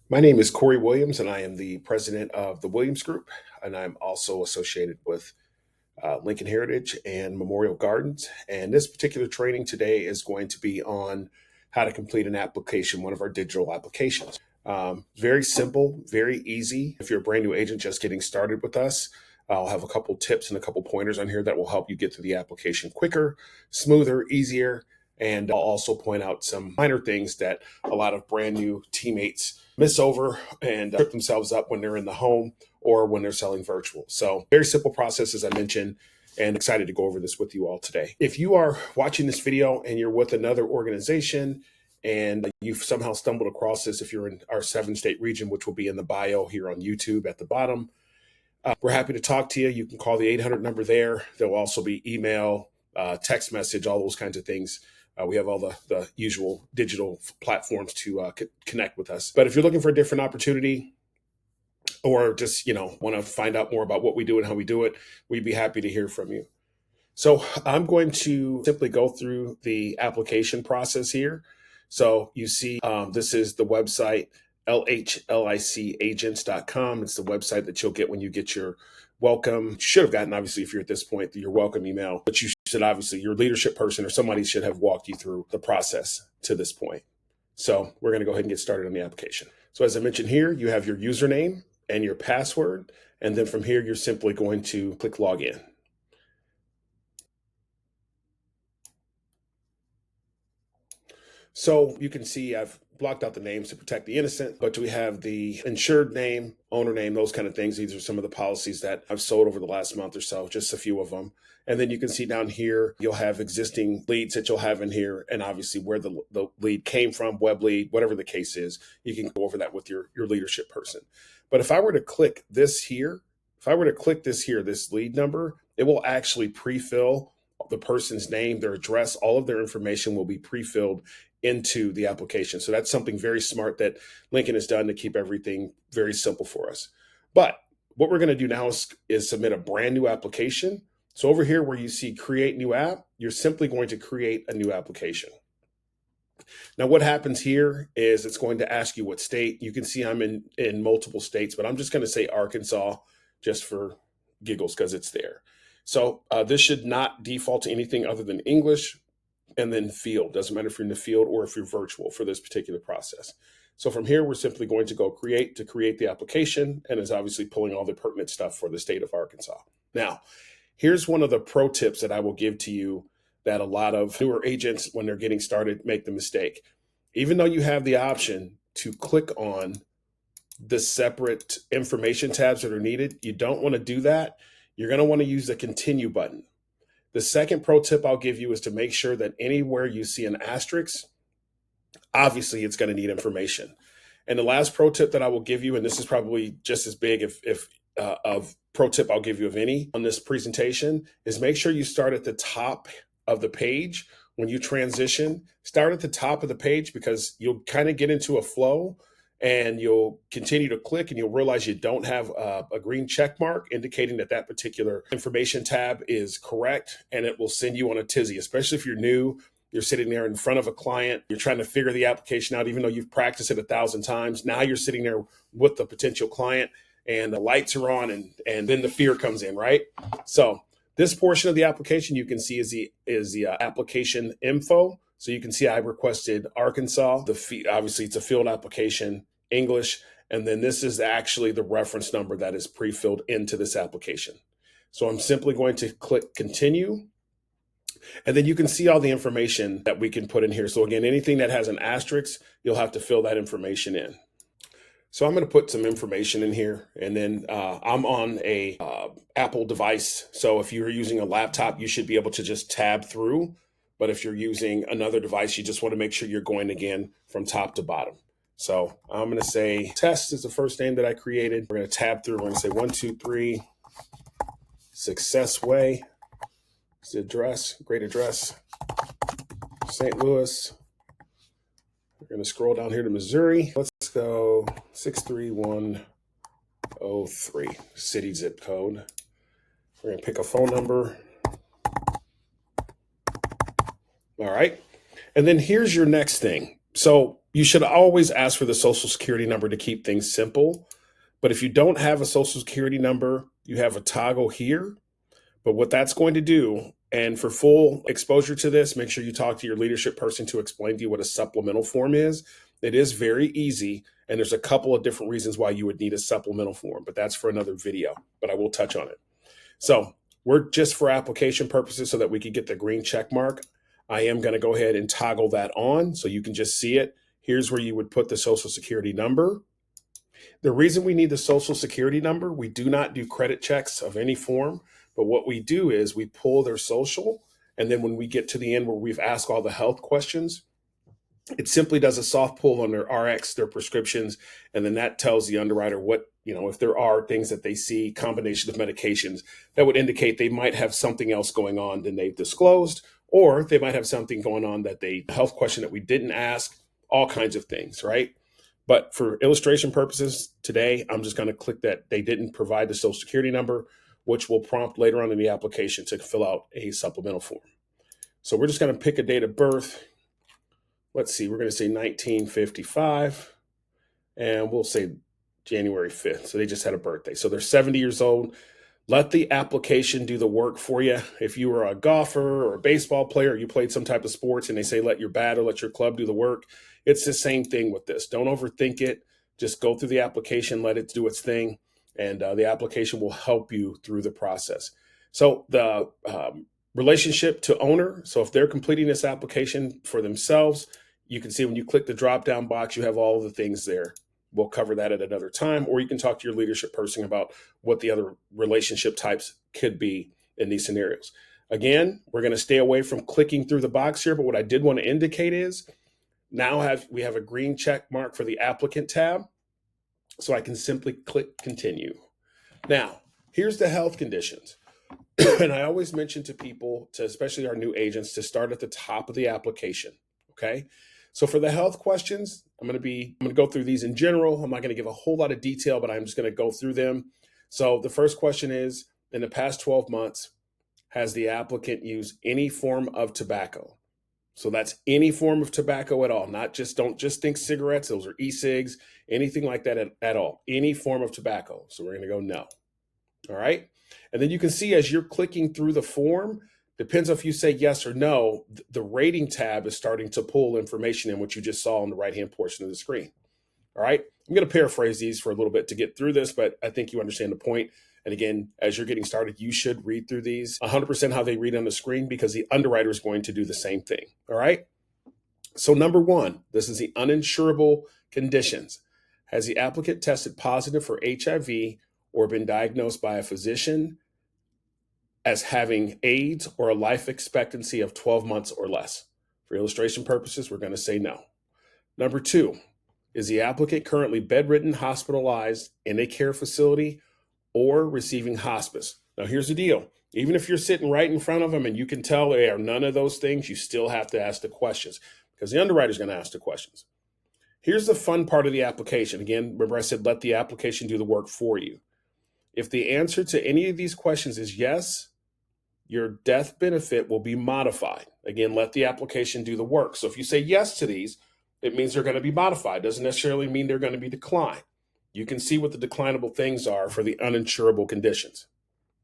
My name is Corey Williams, and I am the president of the Williams Group, and I'm also associated with Lincoln Heritage and Memorial Gardens. And this particular training today is going to be on how to complete an application, one of our digital applications. Very simple, very easy. If you're a brand new agent just getting started with us, I'll have a couple tips and a couple pointers on here that will help you get through the application quicker, smoother, easier. And I'll also point out some minor things that a lot of brand new teammates miss over and trip themselves up when they're in the home or when they're selling virtual. So very simple process, as I mentioned, and excited to go over this with you all today. If you are watching this video and you're with another organization and you've somehow stumbled across this, if you're in our 7-state region, which will be in the bio here on YouTube at the bottom, we're happy to talk to you. You can call the 800 number there. There'll also be email, text message, all those kinds of things. We have all the usual digital platforms to connect with us. But if you're looking for a different opportunity or just, want to find out more about what we do and how we do it, we'd be happy to hear from you. So I'm going to simply go through the application process here. So you see, this is the website, lhlicagents.com. It's the website that you'll get when you get your welcome. You should have gotten, obviously, if you're at this point, your welcome email, but you should obviously, your leadership person or somebody should have walked you through the process to this point. So we're going to go ahead and get started on the application. So as I mentioned here, you have your username and your password. And then from here, you're simply going to click login. So you can see I've blocked out the names to protect the innocent, but we have the insured name, owner name, those kind of things. These are some of the policies that I've sold over the last month or so, just a few of them. And then you can see down here, you'll have existing leads that you'll have in here, and obviously where the lead came from, web lead, whatever the case is, you can go over that with your leadership person. But if I were to click this here, this lead number, it will actually pre-fill the person's name, their address, all of their information will be pre-filled into the application. So that's something very smart that Lincoln has done to keep everything very simple for us. But what we're going to do now is submit a brand new application. So over here where you see create new app, you're simply going to create a new application. Now what happens here is it's going to ask you what state. You can see I'm in multiple states, but I'm just going to say Arkansas just for giggles because it's there. So this should not default to anything other than English. And then field. Doesn't matter if you're in the field or if you're virtual for this particular process. So from here, we're simply going to go create the application, and is obviously pulling all the pertinent stuff for the state of Arkansas. Now, here's one of the pro tips that I will give to you that a lot of newer agents, when they're getting started, make the mistake. Even though you have the option to click on the separate information tabs that are needed, you don't want to do that. You're going to want to use the continue button. The second pro tip I'll give you is to make sure that anywhere you see an asterisk, obviously it's going to need information. And the last pro tip that I will give you, and this is probably just as big of pro tip I'll give you of any on this presentation, is make sure you start at the top of the page. When you transition, start at the top of the page because you'll kind of get into a flow and you'll continue to click and you'll realize you don't have a green check mark indicating that particular information tab is correct, and it will send you on a tizzy, especially if you're new. You're sitting there in front of a client. You're trying to figure the application out, even though you've practiced it 1,000 times. Now you're sitting there with the potential client and the lights are on and then the fear comes in, right? So this portion of the application you can see is the application info. So you can see I requested Arkansas. Obviously, it's a field application, English, and then this is actually the reference number that is pre-filled into this application. So I'm simply going to click continue, and then you can see all the information that we can put in here. So again, anything that has an asterisk, you'll have to fill that information in. So I'm going to put some information in here, and then I'm on a Apple device. So if you're using a laptop, you should be able to just tab through. But if you're using another device, you just want to make sure you're going again from top to bottom. So I'm going to say test is the first name that I created. We're going to tab through. We're going to say 123 Success Way. It's the address, great address, St. Louis. We're going to scroll down here to Missouri. Let's go 63103, city zip code. We're going to pick a phone number. All right. And then here's your next thing. So You should always ask for the social security number to keep things simple. But if you don't have a social security number, you have a toggle here. But what that's going to do, and for full exposure to this, make sure you talk to your leadership person to explain to you what a supplemental form is. It is very easy, and there's a couple of different reasons why you would need a supplemental form, but that's for another video, but I will touch on it. So we're just for application purposes so that we could get the green check mark. I am going to go ahead and toggle that on so you can just see it. Here's where you would put the social security number. The reason we need the social security number, we do not do credit checks of any form, but what we do is we pull their social, and then when we get to the end where we've asked all the health questions, it simply does a soft pull on their RX, their prescriptions, and then that tells the underwriter what, if there are things that they see, combination of medications that would indicate they might have something else going on than they've disclosed, or they might have something going on that health question that we didn't ask, all kinds of things, right? But for illustration purposes today, I'm just going to click that they didn't provide the social security number, which will prompt later on in the application to fill out a supplemental form. So we're just going to pick a date of birth. Let's see, we're going to say 1955, and we'll say January 5th. So they just had a birthday. So they're 70 years old. Let the application do the work for you. If you were a golfer or a baseball player, you played some type of sports, and they say let your bat or let your club do the work, it's the same thing with this. Don't overthink it. Just go through the application, let it do its thing, and the application will help you through the process. So the relationship to owner, so if they're completing this application for themselves, you can see when you click the drop-down box, you have all of the things there. We'll cover that at another time, or you can talk to your leadership person about what the other relationship types could be in these scenarios. Again, we're going to stay away from clicking through the box here, but what I did want to indicate is now we have a green check mark for the applicant tab, so I can simply click continue. Now, here's the health conditions. And I always mention to people, especially our new agents, to start at the top of the application, okay? So for the health questions, I'm going to go through these in general. I'm not going to give a whole lot of detail, but I'm just going to go through them. So the first question is, in the past 12 months, has the applicant used any form of tobacco? So that's any form of tobacco at all, don't just think cigarettes, those are e-cigs, anything like that at all, any form of tobacco. So we're going to go no. All right. And then you can see as you're clicking through the form, depends if you say yes or no, the rating tab is starting to pull information in what you just saw on the right-hand portion of the screen. All right. I'm going to paraphrase these for a little bit to get through this, but I think you understand the point. And again, as you're getting started, you should read through these 100% how they read on the screen, because the underwriter is going to do the same thing. All right. So number one, this is the uninsurable conditions. Has the applicant tested positive for HIV or been diagnosed by a physician as having AIDS or a life expectancy of 12 months or less? For illustration purposes, we're going to say no. Number two, is the applicant currently bedridden, hospitalized in a care facility, or receiving hospice? Now, here's the deal. Even if you're sitting right in front of them and you can tell they are none of those things, you still have to ask the questions, because the underwriter is going to ask the questions. Here's the fun part of the application. Again, remember I said let the application do the work for you. If the answer to any of these questions is yes, your death benefit will be modified. Again, let the application do the work. So if you say yes to these, it means they're going to be modified. Doesn't necessarily mean they're going to be declined. You can see what the declinable things are for the uninsurable conditions.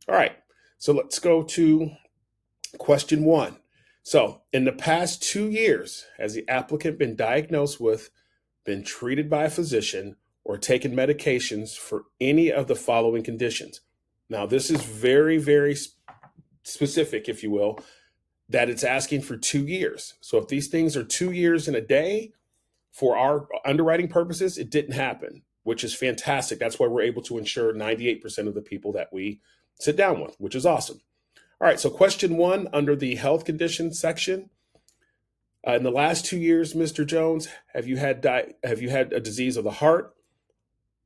All right, so let's go to question one. So in the past 2 years, has the applicant been diagnosed with, been treated by a physician, or taken medications for any of the following conditions? Now, this is very, very specific, if you will, that it's asking for 2 years. So if these things are 2 years and a day, for our underwriting purposes, it didn't happen, which is fantastic. That's why we're able to insure 98% of the people that we sit down with, which is awesome. All right, so question one under the health conditions section. In the last 2 years, Mr. Jones, have you had a disease of the heart,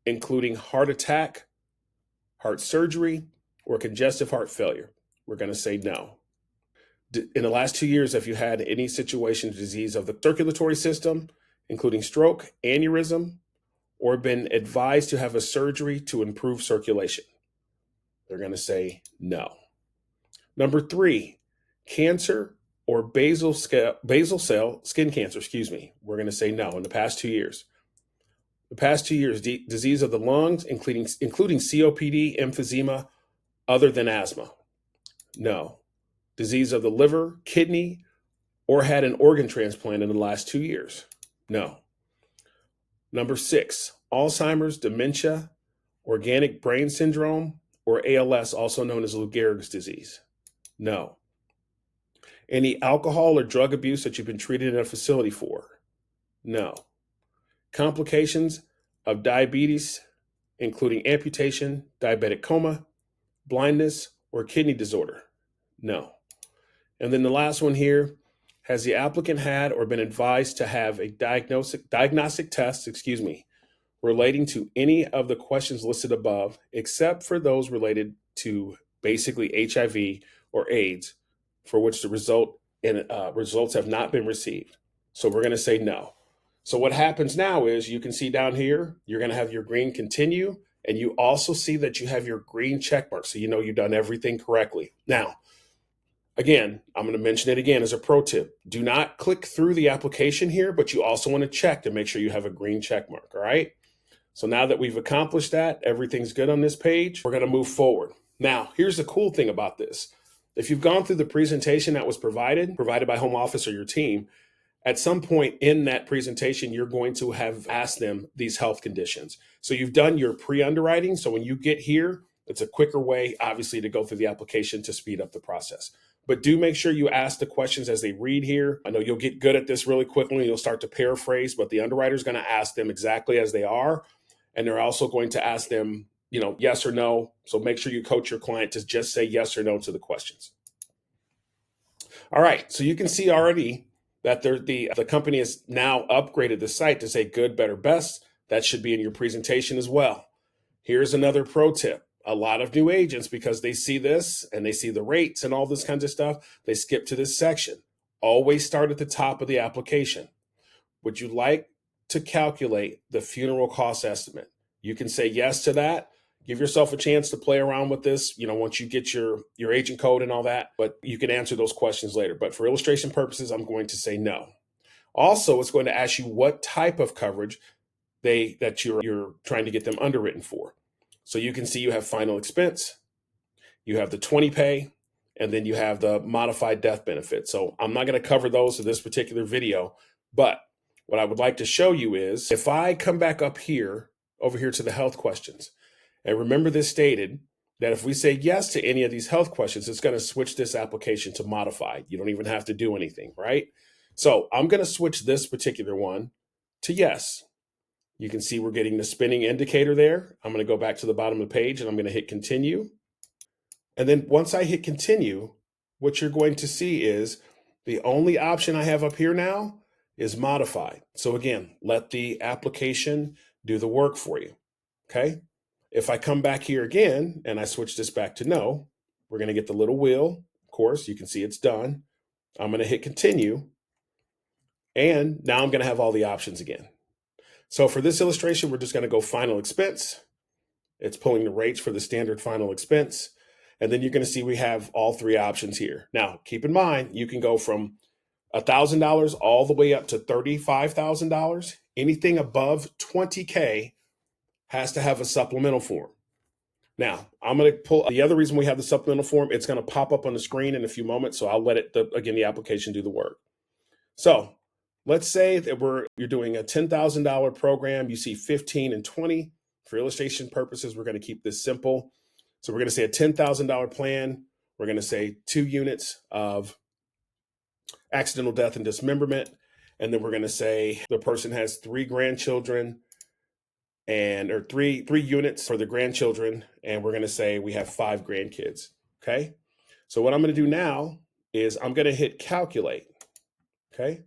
including heart attack, heart surgery, or congestive heart failure? We're going to say no. In the last 2 years, have you had any situation of disease of the circulatory system, including stroke, aneurysm, or been advised to have a surgery to improve circulation? They're going to say no. Number three, cancer, or basal cell skin cancer, we're going to say no in the past 2 years. The past 2 years, disease of the lungs, including COPD, emphysema, other than asthma. No. Disease of the liver, kidney, or had an organ transplant in the last 2 years. No. Number 6, Alzheimer's, dementia, organic brain syndrome, or ALS, also known as Lou Gehrig's disease. No. Any alcohol or drug abuse that you've been treated in a facility for? No. Complications of diabetes, including amputation, diabetic coma, blindness, or kidney disorder? No. And then the last one here, has the applicant had or been advised to have a diagnostic test, relating to any of the questions listed above, except for those related to basically HIV or AIDS, for which the results have not been received? So we're going to say no. So what happens now is you can see down here, you're going to have your green continue, and you also see that you have your green check mark. So you know you've done everything correctly. Now, again, I'm going to mention it again as a pro tip. Do not click through the application here, but you also want to check to make sure you have a green check mark, all right? So now that we've accomplished that, everything's good on this page, we're going to move forward. Now, here's the cool thing about this. If you've gone through the presentation that was provided by home office or your team, at some point in that presentation, you're going to have asked them these health conditions. So you've done your pre-underwriting. So when you get here, it's a quicker way, obviously, to go through the application to speed up the process. But do make sure you ask the questions as they read here. I know you'll get good at this really quickly and you'll start to paraphrase, but the underwriter is going to ask them exactly as they are. And they're also going to ask them, yes or no. So make sure you coach your client to just say yes or no to the questions. All right. So you can see already that the company has now upgraded the site to say good, better, best. That should be in your presentation as well. Here's another pro tip. A lot of new agents, because they see this and they see the rates and all this kinds of stuff, they skip to this section. Always start at the top of the application. Would you like to calculate the funeral cost estimate? You can say yes to that. Give yourself a chance to play around with this, once you get your agent code and all that, but you can answer those questions later. But for illustration purposes, I'm going to say no. Also, it's going to ask you what type of coverage that you're trying to get them underwritten for. So you can see you have final expense, you have the 20 pay, and then you have the modified death benefit. So I'm not going to cover those in this particular video, but what I would like to show you is if I come back up here, over here to the health questions, and remember this stated that if we say yes to any of these health questions, it's going to switch this application to modified. You don't even have to do anything, right? So I'm going to switch this particular one to yes. You can see we're getting the spinning indicator there. I'm going to go back to the bottom of the page and I'm going to hit continue. And then once I hit continue, what you're going to see is the only option I have up here now is modified. So again, let the application do the work for you, okay? If I come back here again and I switch this back to no, we're going to get the little wheel. Of course, you can see it's done. I'm going to hit continue. And now I'm going to have all the options again. So for this illustration, we're just going to go final expense. It's pulling the rates for the standard final expense. And then you're going to see we have all three options here. Now, keep in mind, you can go from $1,000 all the way up to $35,000. Anything above 20K has to have a supplemental form. Now, I'm going to pull the other reason we have the supplemental form. It's going to pop up on the screen in a few moments. So I'll let the application do the work. So let's say that you're doing a $10,000 program. You see 15 and 20. For illustration purposes, we're going to keep this simple. So we're going to say a $10,000 plan. We're going to say 2 units of accidental death and dismemberment. And then we're going to say the person has 3 grandchildren or three units for the grandchildren. And we're going to say we have 5 grandkids. Okay. So what I'm going to do now is I'm going to hit calculate. Okay.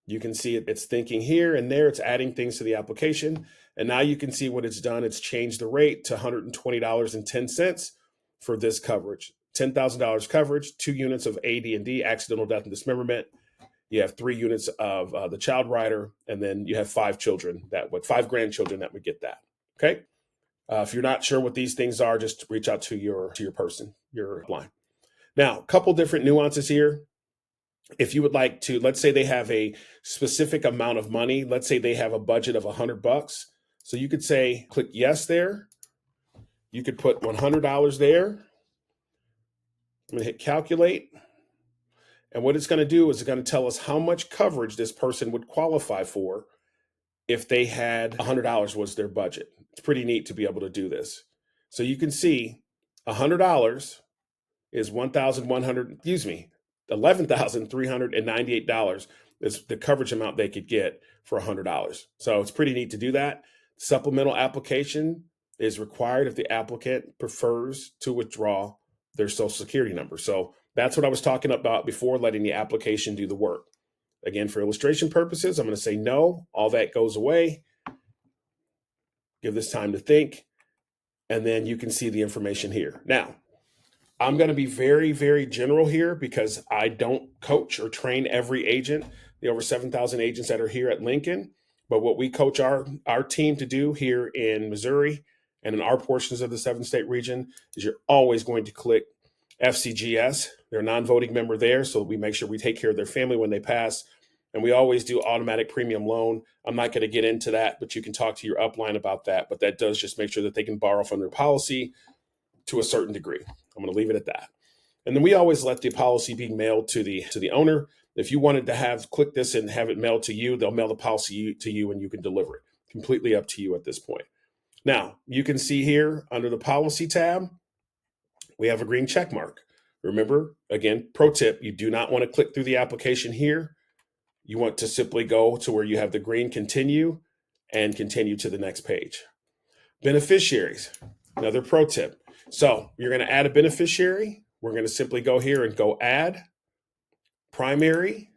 You can see it's thinking here and there. It's adding things to the application. And now you can see what it's done. It's changed the rate to $120.10 for this coverage. $10,000 coverage, 2 units of AD&D, accidental death and dismemberment. You have 3 units of the child rider, and then you have 5 grandchildren that would get that. Okay. If you're not sure what these things are, just reach out to your person, your line. Now, a couple different nuances here. If you would like to, let's say they have a specific amount of money. Let's say they have a budget of $100. So you could say, click yes there. You could put $100 there. I'm going to hit calculate. And what it's going to do is it's going to tell us how much coverage this person would qualify for if they had $100 was their budget. It's pretty neat to be able to do this. So you can see $100 is $11,398 is the coverage amount they could get for $100. So it's pretty neat to do that. Supplemental application is required if the applicant prefers to withdraw their social security number. So that's what I was talking about before, letting the application do the work. Again, for illustration purposes, I'm going to say no. All that goes away. Give this time to think. And then you can see the information here. Now, I'm going to be very, very general here because I don't coach or train every agent, the over 7,000 agents that are here at Lincoln. But what we coach our team to do here in Missouri and in our portions of the 7-state region is you're always going to click FCGS. They're a non-voting member there, so we make sure we take care of their family when they pass. And we always do automatic premium loan. I'm not going to get into that, but you can talk to your upline about that. But that does just make sure that they can borrow from their policy to a certain degree. I'm going to leave it at that. And then we always let the policy be mailed to the owner. If you wanted to click this and have it mailed to you, they'll mail the policy to you and you can deliver it. Completely up to you at this point. Now, you can see here under the policy tab, we have a green check mark. Remember, again, pro tip, you do not want to click through the application here. You want to simply go to where you have the green continue and continue to the next page. Beneficiaries, another pro tip. So you're going to add a beneficiary. We're going to simply go here and go add primary,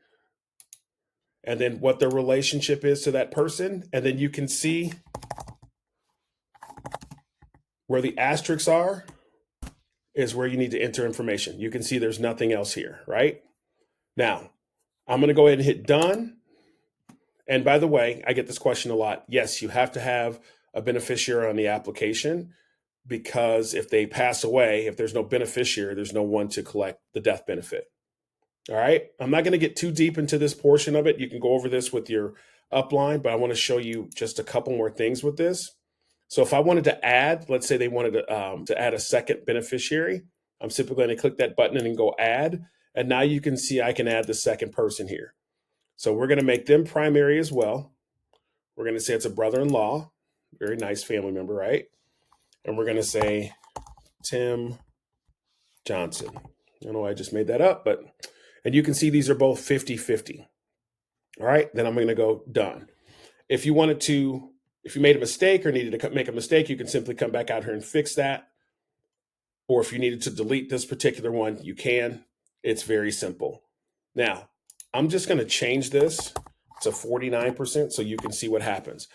and then what their relationship is to that person. And then you can see where the asterisks are is where you need to enter information. You can see there's nothing else here, right? Now, I'm going to go ahead and hit done. And by the way, I get this question a lot. Yes, you have to have a beneficiary on the application because if they pass away, if there's no beneficiary, there's no one to collect the death benefit. All right. I'm not going to get too deep into this portion of it. You can go over this with your upline, but I want to show you just a couple more things with this. So if I wanted to add, let's say they wanted to add a second beneficiary, I'm simply going to click that button and then go add. And now you can see I can add the second person here. So we're going to make them primary as well. We're going to say it's a brother-in-law, very nice family member, right? And we're going to say Tim Johnson. I don't know why I just made that up, but, and you can see these are both 50-50. All right, then I'm going to go done. If you wanted to, if you made a mistake or needed to make a mistake, you can simply come back out here and fix that. Or if you needed to delete this particular one, you can. It's very simple. Now, I'm just going to change this to 49% so you can see what happens.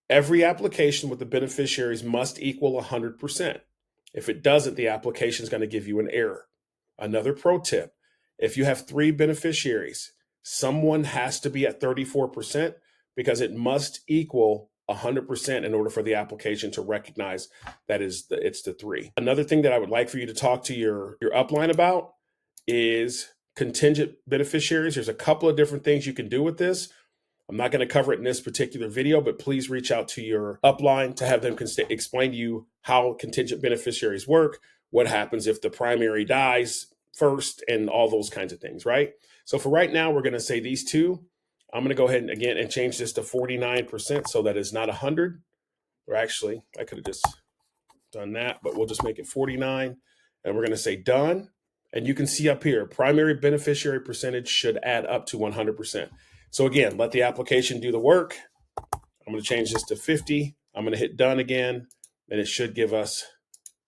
Every application with the beneficiaries must equal 100%. If it doesn't, the application is going to give you an error. Another pro tip, if you have 3 beneficiaries, someone has to be at 34% because it must equal 100% in order for the application to recognize that it's the 3. Another thing that I would like for you to talk to your upline about is contingent beneficiaries. There's a couple of different things you can do with this. I'm not going to cover it in this particular video, but please reach out to your upline to have them explain to you how contingent beneficiaries work, what happens if the primary dies first, and all those kinds of things, right? So for right now, we're going to say these two. I'm going to go ahead and again and change this to 49% so that it's not 100. Or actually, I could have just done that, but we'll just make it 49. And we're going to say done. And you can see up here, primary beneficiary percentage should add up to 100%. So again, let the application do the work. I'm going to change this to 50. I'm going to hit done again, and it should give us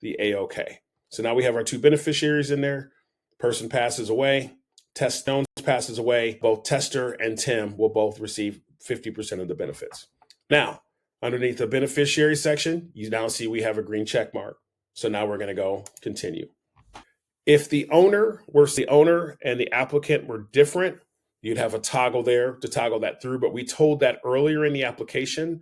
the A-OK. So now we have our 2 beneficiaries in there. Person passes away. Test Stones passes away. Both Tester and Tim will both receive 50% of the benefits. Now, underneath the beneficiary section, you now see we have a green check mark. So now we're going to go continue. If the owner and the applicant were different, you'd have a toggle there to toggle that through. But we told that earlier in the application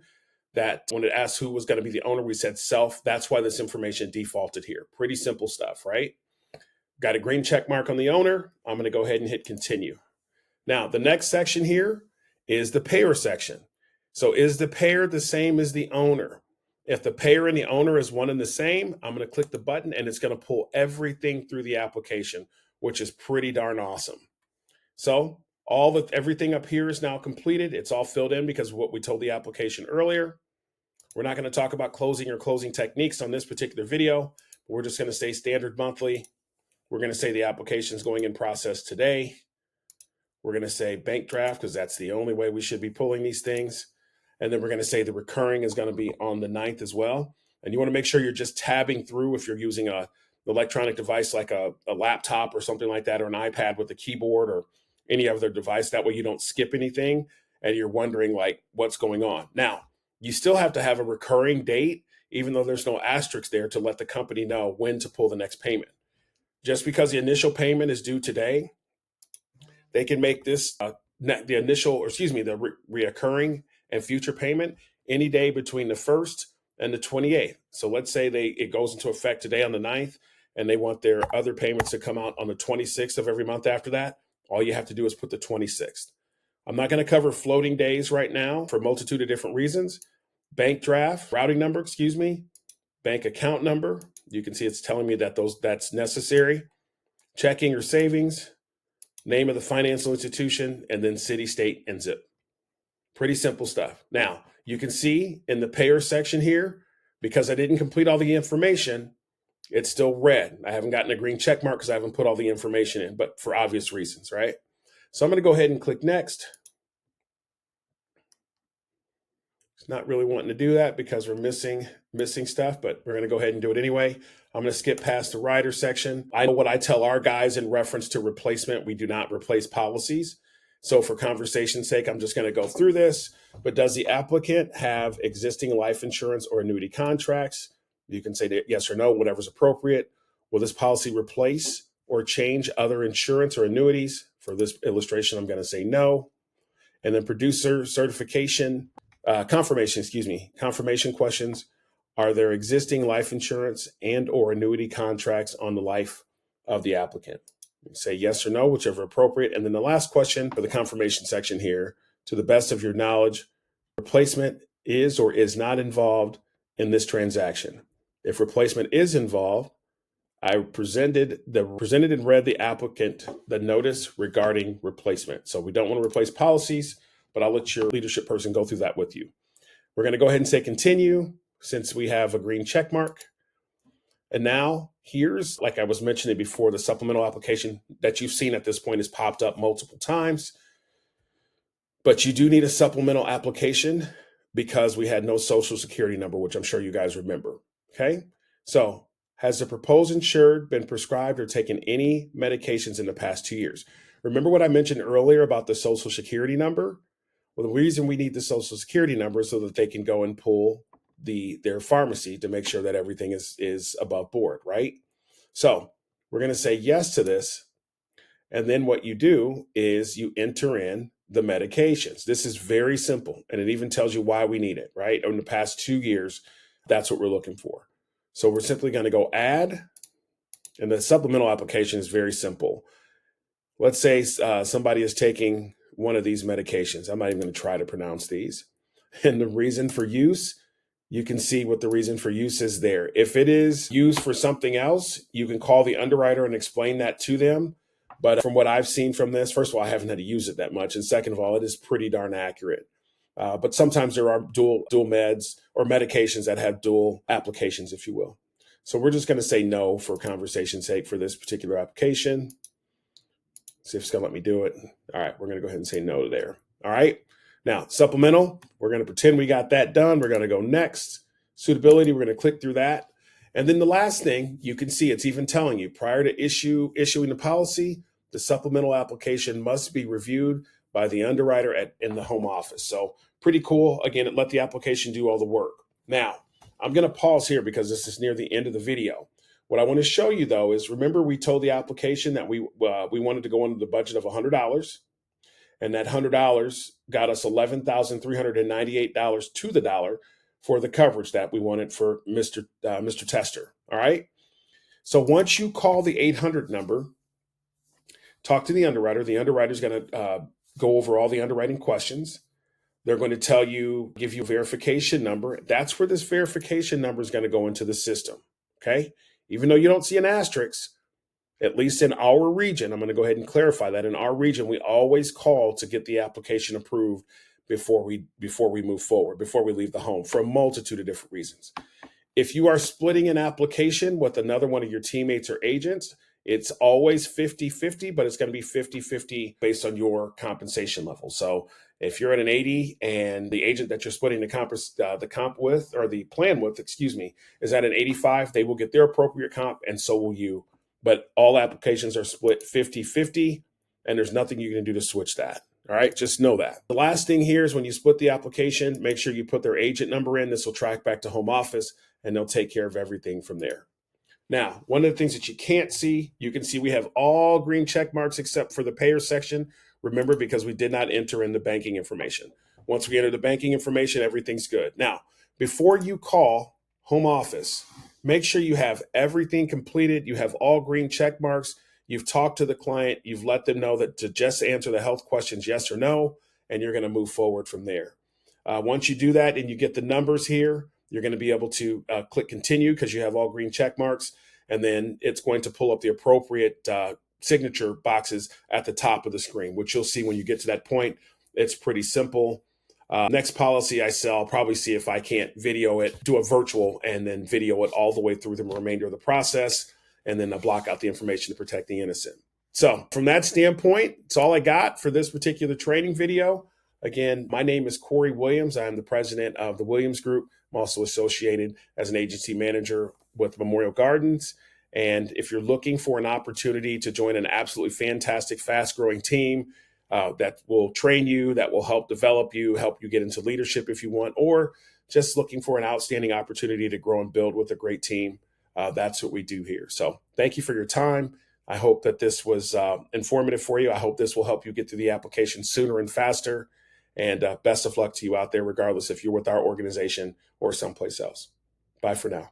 that when it asked who was going to be the owner, we said self. That's why this information defaulted here. Pretty simple stuff, right? Got a green check mark on the owner. I'm going to go ahead and hit continue. Now, the next section here is the payer section. So is the payer the same as the owner? If the payer and the owner is one and the same, I'm going to click the button and it's going to pull everything through the application, which is pretty darn awesome. So everything up here is now completed. It's all filled in because of what we told the application earlier. We're not going to talk about closing or closing techniques on this particular video. We're just going to say standard monthly. We're going to say the application is going in process today. We're going to say bank draft because that's the only way we should be pulling these things. And then we're going to say the recurring is going to be on the 9th as well. And you want to make sure you're just tabbing through if you're using an electronic device like a laptop or something like that, or an iPad with a keyboard or any other device. That way you don't skip anything and you're wondering like what's going on. Now, you still have to have a recurring date, even though there's no asterisk there to let the company know when to pull the next payment. Just because the initial payment is due today, they can make this the reoccurring and future payment any day between the 1st and the 28th. So let's say it goes into effect today on the 9th and they want their other payments to come out on the 26th of every month after that. All you have to do is put the 26th. I'm not going to cover floating days right now for a multitude of different reasons. Bank draft, routing number, bank account number. You can see it's telling me that that's necessary. Checking or savings, name of the financial institution, and then city, state, and zip. Pretty simple stuff. Now, you can see in the payer section here, because I didn't complete all the information, it's still red. I haven't gotten a green check mark because I haven't put all the information in, but for obvious reasons, right? So I'm going to go ahead and click next. It's not really wanting to do that because we're missing stuff, but we're going to go ahead and do it anyway. I'm going to skip past the rider section. I know what I tell our guys in reference to replacement. We do not replace policies. So for conversation's sake, I'm just going to go through this. But does the applicant have existing life insurance or annuity contracts? You can say yes or no, whatever's appropriate. Will this policy replace or change other insurance or annuities? For this illustration, I'm going to say no. And then producer certification, confirmation questions. Are there existing life insurance and or annuity contracts on the life of the applicant? Say yes or no, whichever appropriate. And then the last question for the confirmation section here, to the best of your knowledge, replacement is or is not involved in this transaction. If replacement is involved, I presented and read the applicant the notice regarding replacement. So we don't want to replace policies, but I'll let your leadership person go through that with you. We're going to go ahead and say continue since we have a green check mark. And now here's, like I was mentioning before, the supplemental application that you've seen at this point has popped up multiple times. But you do need a supplemental application because we had no social security number, which I'm sure you guys remember. Okay, so has the proposed insured been prescribed or taken any medications in the past 2 years? Remember what I mentioned earlier about the social security number? Well, the reason we need the social security number is so that they can go and pull their pharmacy to make sure that everything is above board, right? So we're going to say yes to this. And then what you do is you enter in the medications. This is very simple. And it even tells you why we need it, right? In the past 2 years, that's what we're looking for. So we're simply going to go add. And the supplemental application is very simple. Let's say somebody is taking one of these medications. I'm not even going to try to pronounce these. And the reason for use, you can see what the reason for use is there. If it is used for something else, you can call the underwriter and explain that to them. But from what I've seen from this, first of all, I haven't had to use it that much. And second of all, it is pretty darn accurate. But sometimes there are dual meds or medications that have dual applications, if you will. So we're just going to say no for conversation's sake for this particular application. See if it's going to let me do it. All right, we're going to go ahead and say no there. All right. Now, supplemental, we're going to pretend we got that done. We're going to go next. Suitability, we're going to click through that. And then the last thing, you can see it's even telling you prior to issuing the policy, the supplemental application must be reviewed by the underwriter in the home office. So pretty cool. Again, it let the application do all the work. Now, I'm going to pause here because this is near the end of the video. What I want to show you, though, is remember we told the application that we wanted to go under the budget of $100. And that $100 got us $11,398 to the dollar for the coverage that we wanted for Mr. Tester. All right. So once you call the 800 number, talk to the underwriter. The underwriter is going to go over all the underwriting questions. They're going to tell you, give you a verification number. That's where this verification number is going to go into the system. Okay. Even though you don't see an asterisk, at least in our region, I'm going to go ahead and clarify that in our region, we always call to get the application approved before we move forward, before we leave the home, for a multitude of different reasons. If you are splitting an application with another one of your teammates or agents, it's always 50-50, but it's going to be 50-50 based on your compensation level. So if you're at an 80 and the agent that you're splitting the comp with, or the plan with, is at an 85, they will get their appropriate comp, and so will you. But all applications are split 50-50, and there's nothing you can do to switch that. All right, just know that. The last thing here is when you split the application, make sure you put their agent number in. This will track back to home office, and they'll take care of everything from there. Now, one of the things that you can't see, you can see we have all green check marks except for the payer section. Remember, because we did not enter in the banking information. Once we enter the banking information, everything's good. Now, before you call home office, make sure you have everything completed. You have all green check marks. You've talked to the client. You've let them know that to just answer the health questions, yes or no, and you're going to move forward from there. Once you do that and you get the numbers here, you're going to be able to click continue because you have all green check marks, and then it's going to pull up the appropriate signature boxes at the top of the screen, which you'll see when you get to that point. It's pretty simple. Next policy I sell, I'll probably see if I can't video it, do a virtual, and then video it all the way through the remainder of the process, and then block out the information to protect the innocent. So from that standpoint, it's all I got for this particular training video. Again, my name is Corey Williams. I'm the president of the Williams Group. I'm also associated as an agency manager with Memorial Gardens. And if you're looking for an opportunity to join an absolutely fantastic, fast-growing team that will train you, that will help develop you, help you get into leadership if you want, or just looking for an outstanding opportunity to grow and build with a great team, that's what we do here. So thank you for your time. I hope that this was informative for you. I hope this will help you get through the application sooner and faster. And best of luck to you out there, regardless if you're with our organization or someplace else. Bye for now.